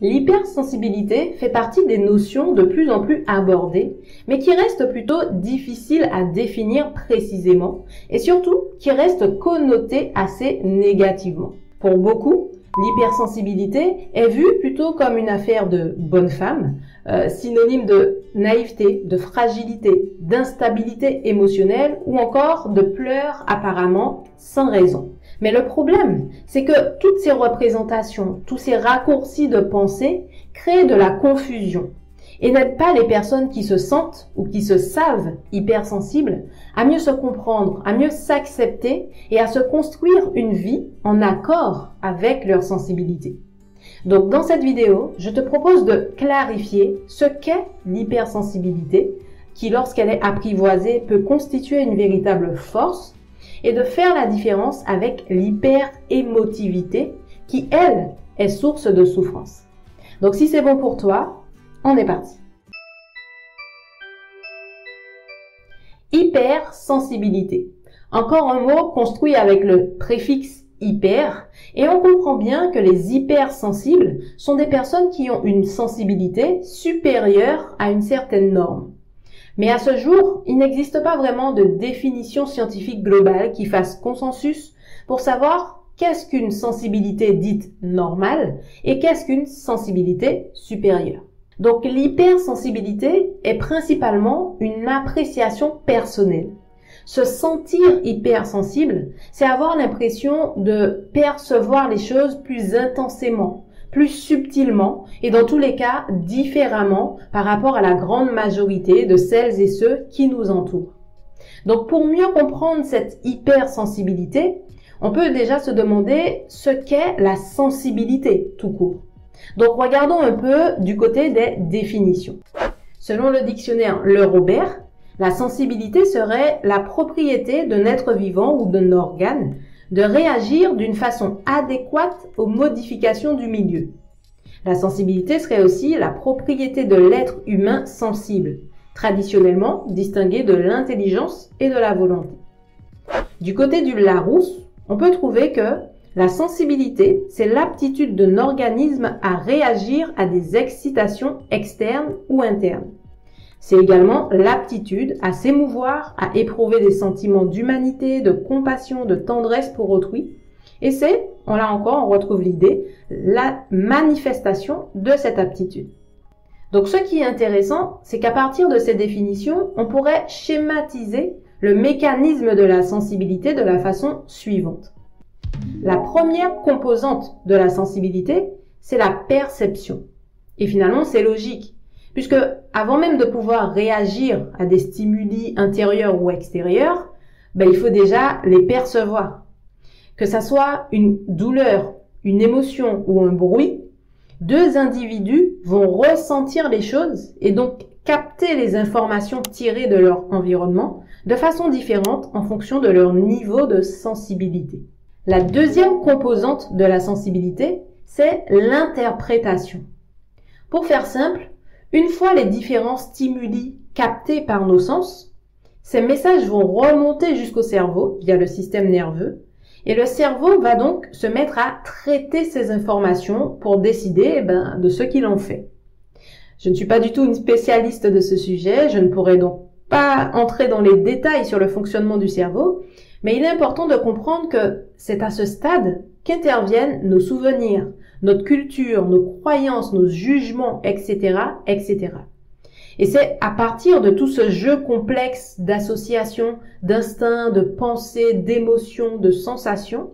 L'hypersensibilité fait partie des notions de plus en plus abordées, mais qui restent plutôt difficiles à définir précisément et surtout qui restent connotées assez négativement. Pour beaucoup, l'hypersensibilité est vue plutôt comme une affaire de bonne femme, synonyme de naïveté, de fragilité, d'instabilité émotionnelle ou encore de pleurs apparemment sans raison. Mais le problème, c'est que toutes ces représentations, tous ces raccourcis de pensée créent de la confusion et n'aident pas les personnes qui se sentent ou qui se savent hypersensibles à mieux se comprendre, à mieux s'accepter et à se construire une vie en accord avec leur sensibilité. Donc dans cette vidéo, je te propose de clarifier ce qu'est l'hypersensibilité, qui lorsqu'elle est apprivoisée peut constituer une véritable force, et de faire la différence avec l'hyperémotivité qui, elle, est source de souffrance. Donc si c'est bon pour toi, on est parti. Hypersensibilité. Encore un mot construit avec le préfixe hyper, et on comprend bien que les hypersensibles sont des personnes qui ont une sensibilité supérieure à une certaine norme. Mais à ce jour, il n'existe pas vraiment de définition scientifique globale qui fasse consensus pour savoir qu'est-ce qu'une sensibilité dite normale et qu'est-ce qu'une sensibilité supérieure. Donc l'hypersensibilité est principalement une appréciation personnelle. Se sentir hypersensible, c'est avoir l'impression de percevoir les choses plus intensément, plus subtilement et dans tous les cas différemment par rapport à la grande majorité de celles et ceux qui nous entourent. Donc pour mieux comprendre cette hypersensibilité, on peut déjà se demander ce qu'est la sensibilité tout court. Donc regardons un peu du côté des définitions. Selon le dictionnaire Le Robert, la sensibilité serait la propriété d'un être vivant ou d'un organe de réagir d'une façon adéquate aux modifications du milieu. La sensibilité serait aussi la propriété de l'être humain sensible, traditionnellement distinguée de l'intelligence et de la volonté. Du côté du Larousse, on peut trouver que la sensibilité, c'est l'aptitude d'un organisme à réagir à des excitations externes ou internes. C'est également l'aptitude à s'émouvoir, à éprouver des sentiments d'humanité, de compassion, de tendresse pour autrui. Et c'est, là encore, on retrouve l'idée, la manifestation de cette aptitude. Donc ce qui est intéressant, c'est qu'à partir de ces définitions, on pourrait schématiser le mécanisme de la sensibilité de la façon suivante. La première composante de la sensibilité, c'est la perception. Et finalement, c'est logique. Puisque avant même de pouvoir réagir à des stimuli intérieurs ou extérieurs, il faut déjà les percevoir. Que ça soit une douleur, une émotion ou un bruit, deux individus vont ressentir les choses et donc capter les informations tirées de leur environnement de façon différente en fonction de leur niveau de sensibilité. La deuxième composante de la sensibilité, c'est l'interprétation. Pour faire simple, une fois les différents stimuli captés par nos sens, ces messages vont remonter jusqu'au cerveau via le système nerveux et le cerveau va donc se mettre à traiter ces informations pour décider de ce qu'il en fait. Je ne suis pas du tout une spécialiste de ce sujet, je ne pourrais donc pas entrer dans les détails sur le fonctionnement du cerveau, mais il est important de comprendre que c'est à ce stade qu'interviennent nos souvenirs, notre culture, nos croyances, nos jugements, etc., etc. Et c'est à partir de tout ce jeu complexe d'associations, d'instincts, de pensées, d'émotions, de sensations,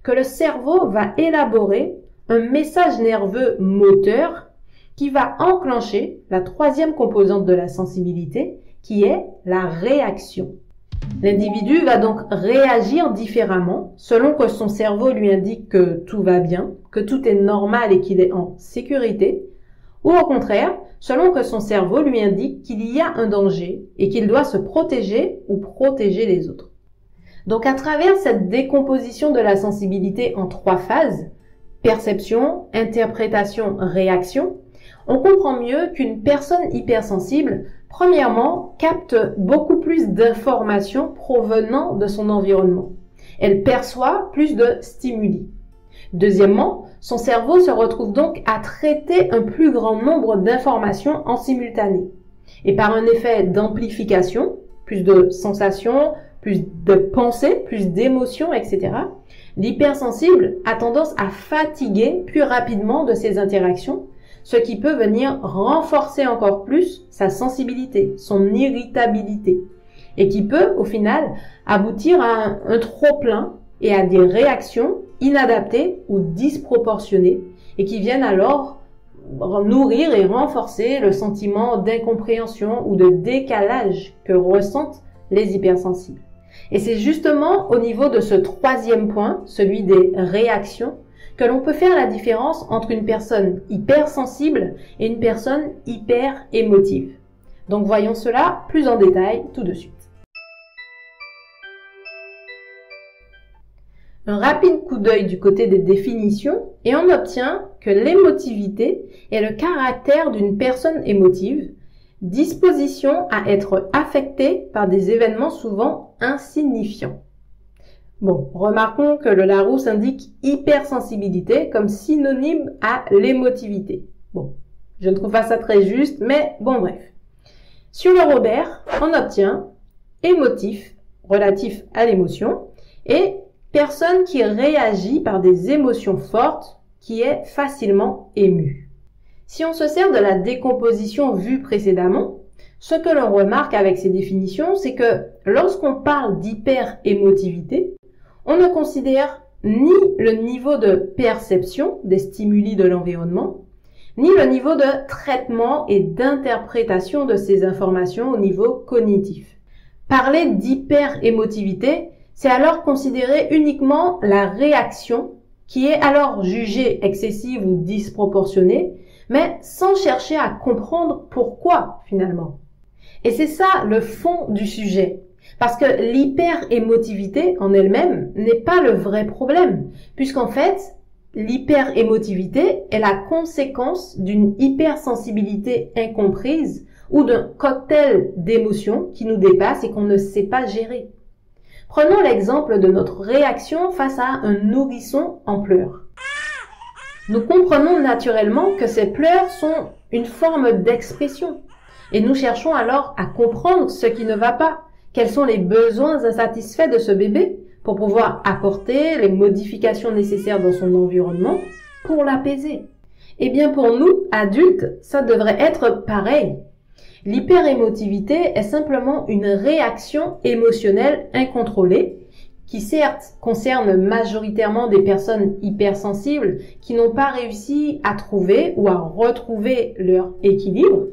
que le cerveau va élaborer un message nerveux moteur qui va enclencher la troisième composante de la sensibilité, qui est la réaction. L'individu va donc réagir différemment selon que son cerveau lui indique que tout va bien, que tout est normal et qu'il est en sécurité, ou au contraire, selon que son cerveau lui indique qu'il y a un danger et qu'il doit se protéger ou protéger les autres. Donc à travers cette décomposition de la sensibilité en trois phases, perception, interprétation, réaction, on comprend mieux qu'une personne hypersensible, premièrement, capte beaucoup plus d'informations provenant de son environnement. Elle perçoit plus de stimuli. Deuxièmement, Son cerveau se retrouve donc à traiter un plus grand nombre d'informations en simultané. Et par un effet d'amplification, plus de sensations, plus de pensées, plus d'émotions, etc., l'hypersensible a tendance à fatiguer plus rapidement de ces interactions, ce qui peut venir renforcer encore plus sa sensibilité, son irritabilité, et qui peut, au final, aboutir à un trop-plein et à des réactions inadaptées ou disproportionnées, et qui viennent alors nourrir et renforcer le sentiment d'incompréhension ou de décalage que ressentent les hypersensibles. Et c'est justement au niveau de ce troisième point, celui des réactions, que l'on peut faire la différence entre une personne hypersensible et une personne hyper émotive. Donc voyons cela plus en détail tout de suite. Un rapide coup d'œil du côté des définitions et on obtient que l'émotivité est le caractère d'une personne émotive, disposition à être affectée par des événements souvent insignifiants. Bon, remarquons que le Larousse indique hypersensibilité comme synonyme à l'émotivité. Bon, je ne trouve pas ça très juste, mais bon bref. Sur le Robert, on obtient émotif, relatif à l'émotion, et personne qui réagit par des émotions fortes, qui est facilement ému. Si on se sert de la décomposition vue précédemment, ce que l'on remarque avec ces définitions, c'est que lorsqu'on parle d'hyper-émotivité, on ne considère ni le niveau de perception des stimuli de l'environnement, ni le niveau de traitement et d'interprétation de ces informations au niveau cognitif. Parler d'hyper-émotivité, c'est alors considérer uniquement la réaction qui est alors jugée excessive ou disproportionnée, mais sans chercher à comprendre pourquoi finalement. Et c'est ça le fond du sujet. Parce que l'hyper-émotivité en elle-même n'est pas le vrai problème, puisqu'en fait, l'hyper-émotivité est la conséquence d'une hypersensibilité incomprise ou d'un cocktail d'émotions qui nous dépasse et qu'on ne sait pas gérer. Prenons l'exemple de notre réaction face à un nourrisson en pleurs. Nous comprenons naturellement que ces pleurs sont une forme d'expression et nous cherchons alors à comprendre ce qui ne va pas. Quels sont les besoins insatisfaits de ce bébé pour pouvoir apporter les modifications nécessaires dans son environnement pour l'apaiser? Eh bien pour nous, adultes, ça devrait être pareil. L'hyperémotivité est simplement une réaction émotionnelle incontrôlée qui certes concerne majoritairement des personnes hypersensibles qui n'ont pas réussi à trouver ou à retrouver leur équilibre.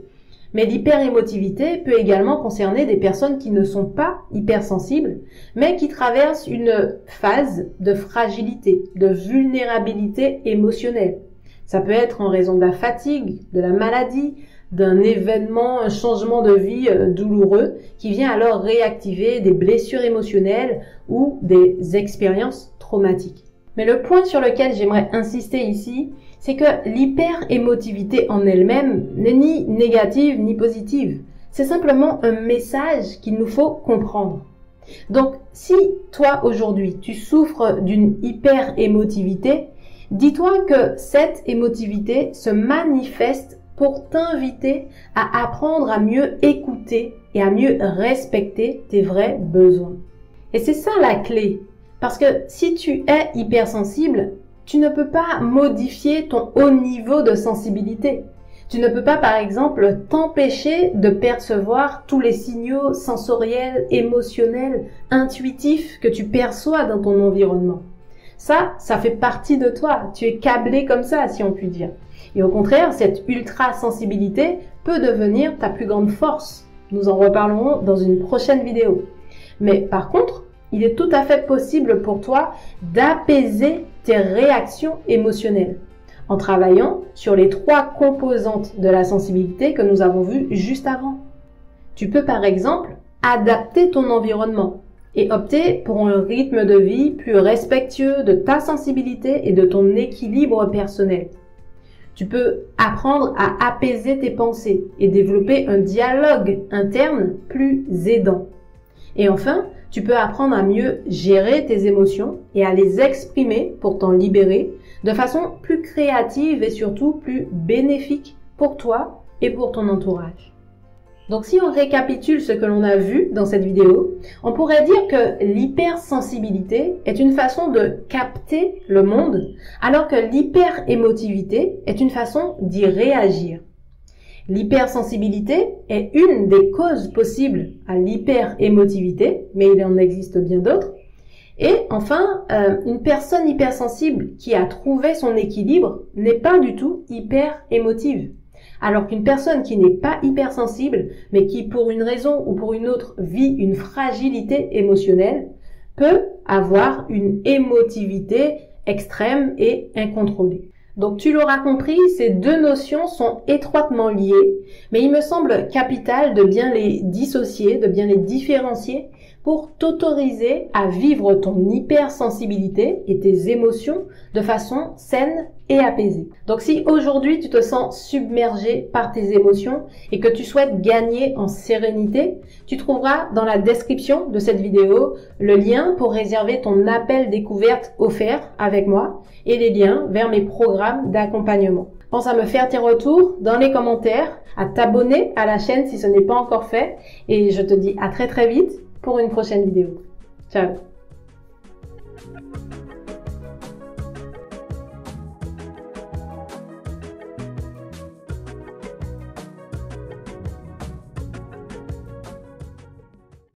Mais l'hyperémotivité peut également concerner des personnes qui ne sont pas hypersensibles, mais qui traversent une phase de fragilité, de vulnérabilité émotionnelle. Ça peut être en raison de la fatigue, de la maladie, d'un événement, un changement de vie douloureux qui vient alors réactiver des blessures émotionnelles ou des expériences traumatiques. Mais le point sur lequel j'aimerais insister ici, c'est que l'hyperémotivité en elle-même n'est ni négative ni positive. C'est simplement un message qu'il nous faut comprendre. Donc, si toi aujourd'hui tu souffres d'une hyperémotivité, dis-toi que cette émotivité se manifeste pour t'inviter à apprendre à mieux écouter et à mieux respecter tes vrais besoins. Et c'est ça la clé. Parce que si tu es hypersensible, tu ne peux pas modifier ton haut niveau de sensibilité. Tu ne peux pas, par exemple, t'empêcher de percevoir tous les signaux sensoriels, émotionnels, intuitifs que tu perçois dans ton environnement. Ça fait partie de toi. Tu es câblé comme ça, si on peut dire. Et au contraire, cette ultra-sensibilité peut devenir ta plus grande force. Nous en reparlerons dans une prochaine vidéo. Mais par contre, il est tout à fait possible pour toi d'apaiser tes réactions émotionnelles en travaillant sur les 3 composantes de la sensibilité que nous avons vues juste avant. Tu peux par exemple adapter ton environnement et opter pour un rythme de vie plus respectueux de ta sensibilité et de ton équilibre personnel. Tu peux apprendre à apaiser tes pensées et développer un dialogue interne plus aidant. Et enfin, tu peux apprendre à mieux gérer tes émotions et à les exprimer pour t'en libérer de façon plus créative et surtout plus bénéfique pour toi et pour ton entourage. Donc si on récapitule ce que l'on a vu dans cette vidéo, on pourrait dire que l'hypersensibilité est une façon de capter le monde, alors que l'hyperémotivité est une façon d'y réagir. L'hypersensibilité est une des causes possibles à l'hyperémotivité, mais il en existe bien d'autres. Et enfin, une personne hypersensible qui a trouvé son équilibre n'est pas du tout hyperémotive. Alors qu'une personne qui n'est pas hypersensible, mais qui pour une raison ou pour une autre vit une fragilité émotionnelle, peut avoir une émotivité extrême et incontrôlée. Donc tu l'auras compris, ces deux notions sont étroitement liées, mais il me semble capital de bien les dissocier, de bien les différencier pour t'autoriser à vivre ton hypersensibilité et tes émotions de façon saine et apaisée. Donc si aujourd'hui tu te sens submergé par tes émotions et que tu souhaites gagner en sérénité, tu trouveras dans la description de cette vidéo le lien pour réserver ton appel découverte offert avec moi et les liens vers mes programmes d'accompagnement. Pense à me faire tes retours dans les commentaires, à t'abonner à la chaîne si ce n'est pas encore fait et je te dis à très vite pour une prochaine vidéo. Ciao!